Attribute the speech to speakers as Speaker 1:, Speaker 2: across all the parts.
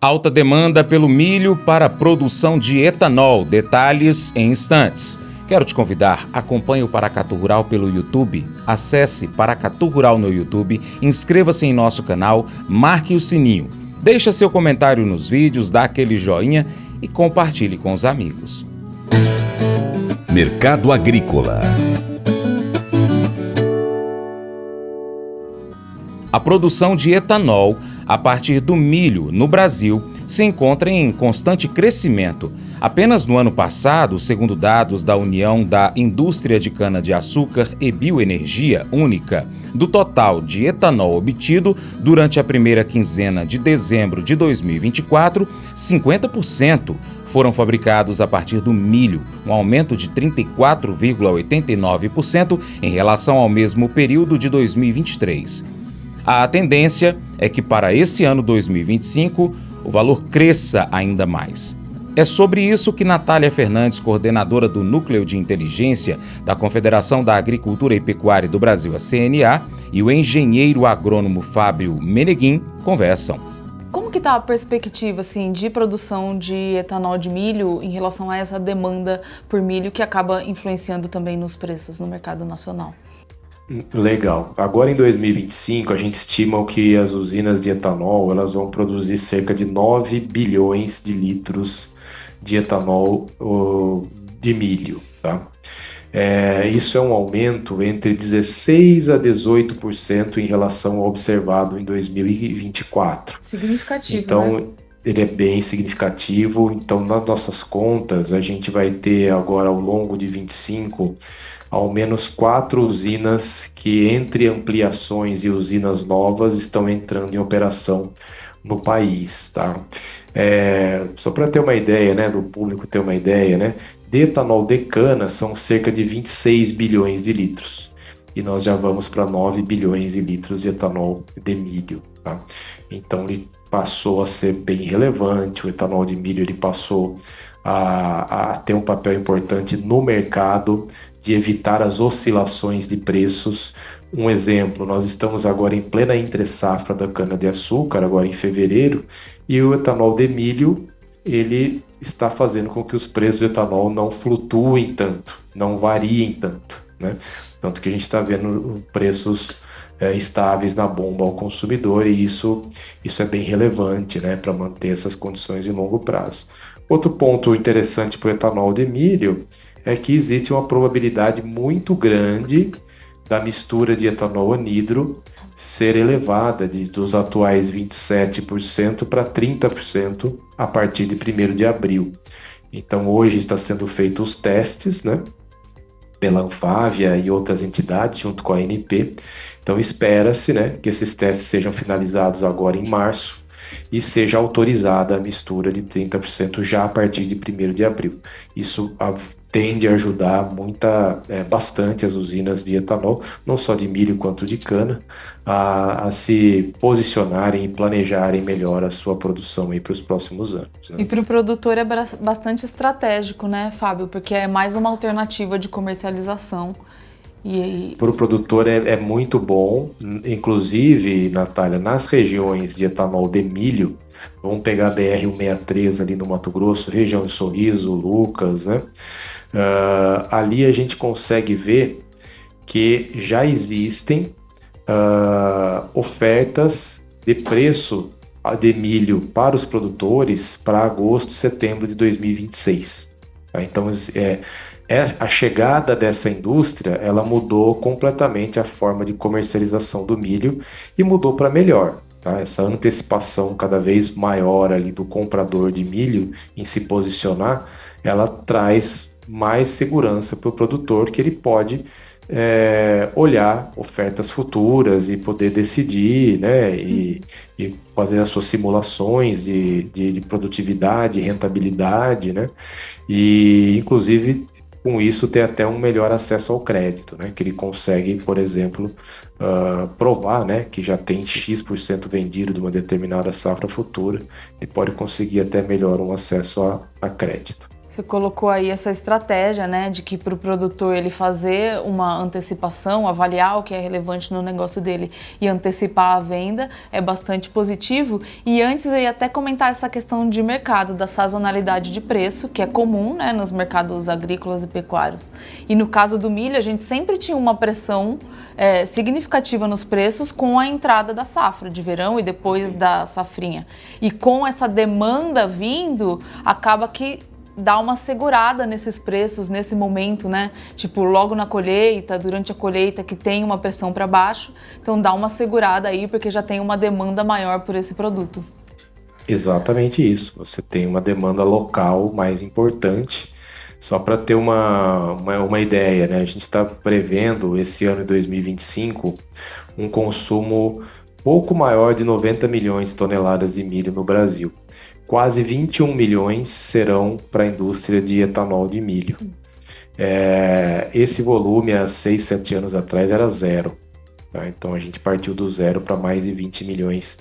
Speaker 1: Alta demanda pelo milho para a produção de etanol. Detalhes em instantes. Quero te convidar, acompanhe o Paracatu Rural pelo YouTube, acesse Paracatu Rural no YouTube, inscreva-se em nosso canal, marque o sininho, deixa seu comentário nos vídeos, dá aquele joinha e compartilhe com os amigos.
Speaker 2: Mercado Agrícola.
Speaker 1: A produção de etanol a partir do milho no Brasil se encontra em constante crescimento. Apenas no ano passado, segundo dados da União da Indústria de Cana-de-Açúcar e Bioenergia Única, do total de etanol obtido durante a primeira quinzena de dezembro de 2024, 50% foram fabricados a partir do milho, um aumento de 34,89% em relação ao mesmo período de 2023. A tendência é que para esse ano 2025 o valor cresça ainda mais. É sobre isso que Natália Fernandes, coordenadora do Núcleo de Inteligência da Confederação da Agricultura e Pecuária do Brasil, a CNA, e o engenheiro agrônomo Fábio Meneguin conversam.
Speaker 3: Como que está a perspectiva de produção de etanol de milho em relação a essa demanda por milho que acaba influenciando também nos preços no mercado nacional?
Speaker 4: Legal. Agora em 2025 a gente estima que as usinas de etanol elas vão produzir cerca de 9 bilhões de litros de etanol de milho, tá? Isso é um aumento entre 16% a 18% em relação ao observado em 2024.
Speaker 3: Significativo,
Speaker 4: então,
Speaker 3: né?
Speaker 4: Ele é bem significativo. Então, nas nossas contas, a gente vai ter agora, ao longo de 25, ao menos 4 usinas que, entre ampliações e usinas novas, estão entrando em operação no país, tá? Só para ter uma ideia, né, do público ter uma ideia, né, de etanol de cana são cerca de 26 bilhões de litros. E nós já vamos para 9 bilhões de litros de etanol de milho, tá? Então ele passou a ser bem relevante, o etanol de milho ele passou a ter um papel importante no mercado de evitar as oscilações de preços. Um exemplo, nós estamos agora em plena entre-safra da cana-de-açúcar, agora em fevereiro, e o etanol de milho, ele está fazendo com que os preços do etanol não flutuem tanto, não variem tanto, né? Tanto que a gente está vendo preços estáveis na bomba ao consumidor, e isso é bem relevante, né, para manter essas condições em longo prazo. Outro ponto interessante para o etanol de milho é que existe uma probabilidade muito grande da mistura de etanol anidro ser elevada dos atuais 27% para 30% a partir de 1º de abril. Então hoje está sendo feitos os testes, né, pela Anfávia e outras entidades junto com a ANP. Então espera-se, né, que esses testes sejam finalizados agora em março e seja autorizada a mistura de 30% já a partir de 1º de abril. Isso tende a ajudar bastante as usinas de etanol, não só de milho quanto de cana, a se posicionarem e planejarem melhor a sua produção para os próximos anos, né?
Speaker 3: E para o produtor é bastante estratégico, né, Fábio? Porque é mais uma alternativa de comercialização.
Speaker 4: Para o produtor é muito bom, inclusive, Natália, nas regiões de etanol de milho, vamos pegar a BR-163 ali no Mato Grosso, região de Sorriso, Lucas, né? Ali a gente consegue ver que já existem ofertas de preço de milho para os produtores para agosto e setembro de 2026. Tá? Então, a chegada dessa indústria, ela mudou completamente a forma de comercialização do milho e mudou para melhor. Tá? Essa antecipação cada vez maior ali do comprador de milho em se posicionar, ela traz mais segurança para o produtor, que ele pode olhar ofertas futuras e poder decidir, né, e fazer as suas simulações de produtividade, rentabilidade, né, e inclusive com isso ter até um melhor acesso ao crédito, né, que ele consegue, por exemplo, provar, né, que já tem X% vendido de uma determinada safra futura e pode conseguir até melhor um acesso a crédito.
Speaker 3: Você colocou aí essa estratégia, né, de que para o produtor ele fazer uma antecipação, avaliar o que é relevante no negócio dele e antecipar a venda é bastante positivo. E antes eu ia até comentar essa questão de mercado, da sazonalidade de preço, que é comum, né, nos mercados agrícolas e pecuários. E no caso do milho, a gente sempre tinha uma pressão significativa nos preços com a entrada da safra de verão e depois da safrinha. E com essa demanda vindo, acaba que dá uma segurada nesses preços nesse momento, né? Tipo, logo na colheita, durante a colheita, que tem uma pressão para baixo. Então dá uma segurada aí, porque já tem uma demanda maior por esse produto.
Speaker 4: Exatamente isso. Você tem uma demanda local mais importante. Só para ter uma ideia, né? A gente está prevendo esse ano de 2025 um consumo pouco maior de 90 milhões de toneladas de milho no Brasil. Quase 21 milhões serão para a indústria de etanol de milho. Esse volume, há 6, 7 anos atrás, era zero. Tá? Então, a gente partiu do zero para mais de 20 milhões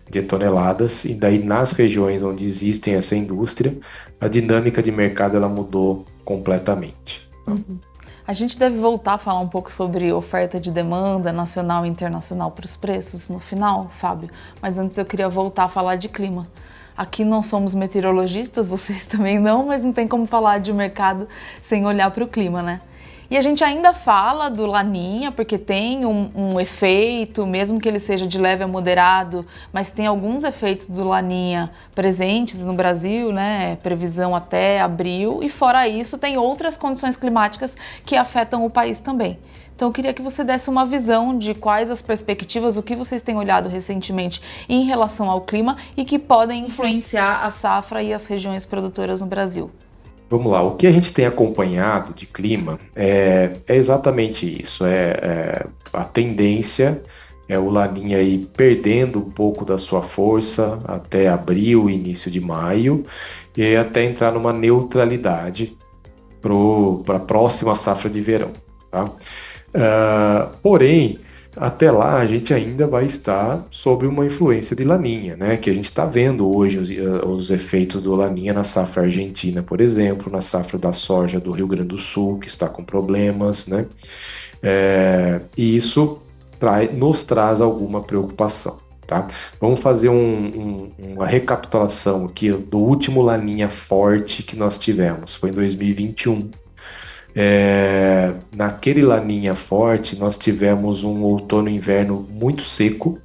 Speaker 4: de toneladas. E daí, nas regiões onde existem essa indústria, a dinâmica de mercado ela mudou completamente. Tá?
Speaker 3: Uhum. A gente deve voltar a falar um pouco sobre oferta de demanda nacional e internacional para os preços no final, Fábio. Mas antes eu queria voltar a falar de clima. Aqui não somos meteorologistas, vocês também não, mas não tem como falar de mercado sem olhar para o clima, né? E a gente ainda fala do Laninha, porque tem um efeito, mesmo que ele seja de leve a moderado, mas tem alguns efeitos do Laninha presentes no Brasil, né? Previsão até abril, e fora isso tem outras condições climáticas que afetam o país também. Então eu queria que você desse uma visão de quais as perspectivas, o que vocês têm olhado recentemente em relação ao clima e que podem influenciar a safra e as regiões produtoras no Brasil.
Speaker 4: Vamos lá, o que a gente tem acompanhado de clima é exatamente isso, a tendência é o Laninha aí perdendo um pouco da sua força até abril, início de maio, e aí até entrar numa neutralidade para a próxima safra de verão, tá? Porém, até lá a gente ainda vai estar sob uma influência de Laninha, né? Que a gente está vendo hoje os efeitos do Laninha na safra argentina, por exemplo, na safra da soja do Rio Grande do Sul, que está com problemas, né? E isso nos traz alguma preocupação, tá? Vamos fazer uma recapitulação aqui do último Laninha forte que nós tivemos, foi em 2021. Naquele Laninha forte, nós tivemos um outono e inverno muito seco.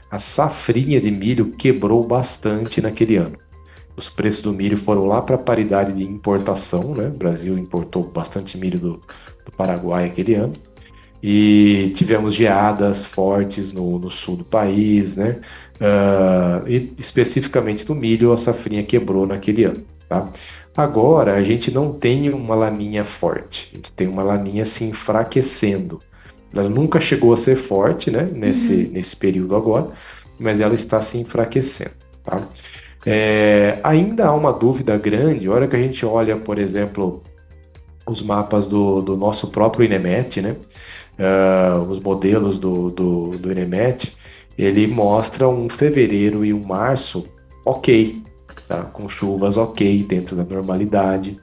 Speaker 4: A safrinha de milho quebrou bastante naquele ano. Os preços do milho foram lá para a paridade de importação, né? O Brasil importou bastante milho do Paraguai aquele ano. E tivemos geadas fortes no sul do país, né? E especificamente no milho, a safrinha quebrou naquele ano, tá? Agora, a gente não tem uma Laninha forte, a gente tem uma Laninha se enfraquecendo. Ela nunca chegou a ser forte, né, nesse período agora, mas ela está se enfraquecendo, tá? Ainda há uma dúvida grande, a hora que a gente olha, por exemplo, os mapas do nosso próprio INEMET, né, os modelos do INEMET, ele mostra um fevereiro e um março ok, tá? Com chuvas ok, dentro da normalidade,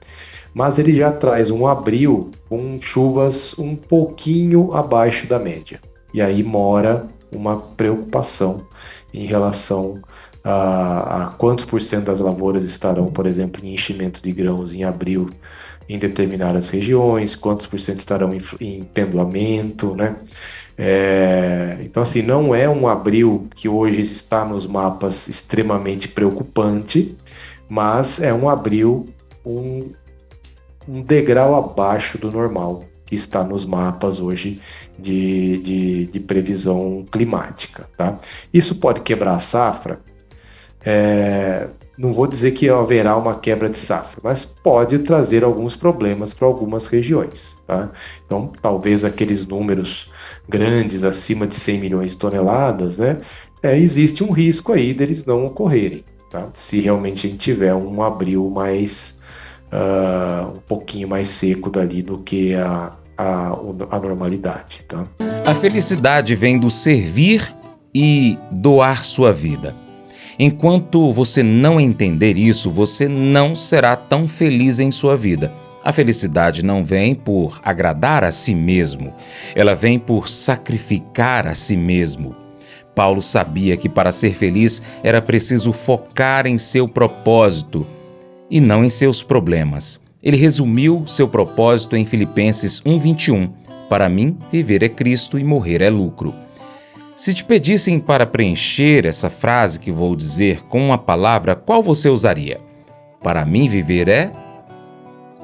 Speaker 4: mas ele já traz um abril com chuvas um pouquinho abaixo da média, e aí mora uma preocupação em relação a quantos por cento das lavouras estarão, por exemplo, em enchimento de grãos em abril em determinadas regiões, quantos por cento estarão em pendoamento, né? Então, assim, não é um abril que hoje está nos mapas extremamente preocupante, mas é um abril um degrau abaixo do normal que está nos mapas hoje de previsão climática, tá? Isso pode quebrar a safra? Não vou dizer que haverá uma quebra de safra, mas pode trazer alguns problemas para algumas regiões, tá? Então, talvez aqueles números grandes, acima de 100 milhões de toneladas, né? Existe um risco aí deles não ocorrerem, tá? Se realmente a gente tiver um abril mais, um pouquinho mais seco dali do que a normalidade, tá?
Speaker 1: A felicidade vem do servir e doar sua vida. Enquanto você não entender isso, você não será tão feliz em sua vida. A felicidade não vem por agradar a si mesmo, ela vem por sacrificar a si mesmo. Paulo sabia que para ser feliz era preciso focar em seu propósito e não em seus problemas. Ele resumiu seu propósito em Filipenses 1:21. Para mim, viver é Cristo e morrer é lucro. Se te pedissem para preencher essa frase que vou dizer com uma palavra, qual você usaria? Para mim, viver é...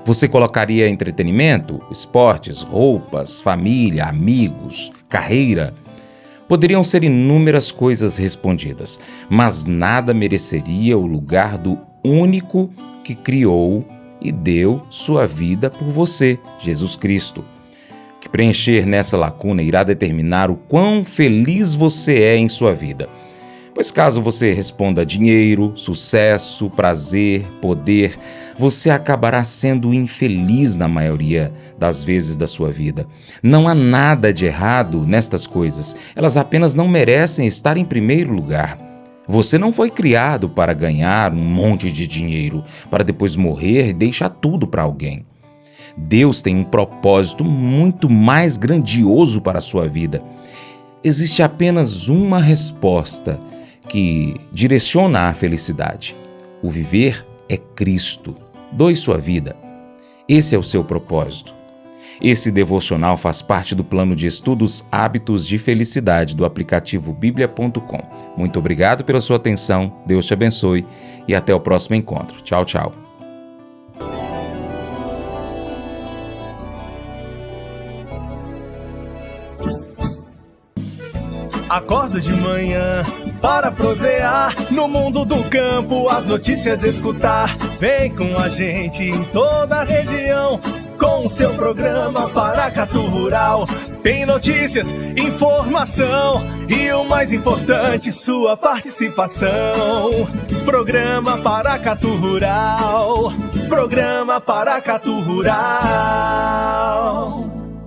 Speaker 1: Você colocaria entretenimento, esportes, roupas, família, amigos, carreira? Poderiam ser inúmeras coisas respondidas, mas nada mereceria o lugar do único que criou e deu sua vida por você, Jesus Cristo. Que preencher nessa lacuna irá determinar o quão feliz você é em sua vida. Pois caso você responda dinheiro, sucesso, prazer, poder, você acabará sendo infeliz na maioria das vezes da sua vida. Não há nada de errado nestas coisas, elas apenas não merecem estar em primeiro lugar. Você não foi criado para ganhar um monte de dinheiro, para depois morrer e deixar tudo para alguém. Deus tem um propósito muito mais grandioso para a sua vida. Existe apenas uma resposta que direciona a felicidade. O viver é Cristo. Doe sua vida. Esse é o seu propósito. Esse devocional faz parte do plano de estudos Hábitos de Felicidade do aplicativo bíblia.com. Muito obrigado pela sua atenção, Deus te abençoe e até o próximo encontro. Tchau, tchau.
Speaker 2: Acordo de manhã para prosear no mundo do campo, as notícias escutar. Vem com a gente em toda a região com o seu programa Paracatu Rural. Tem notícias, informação e o mais importante, sua participação. Programa Paracatu Rural. Programa Paracatu Rural.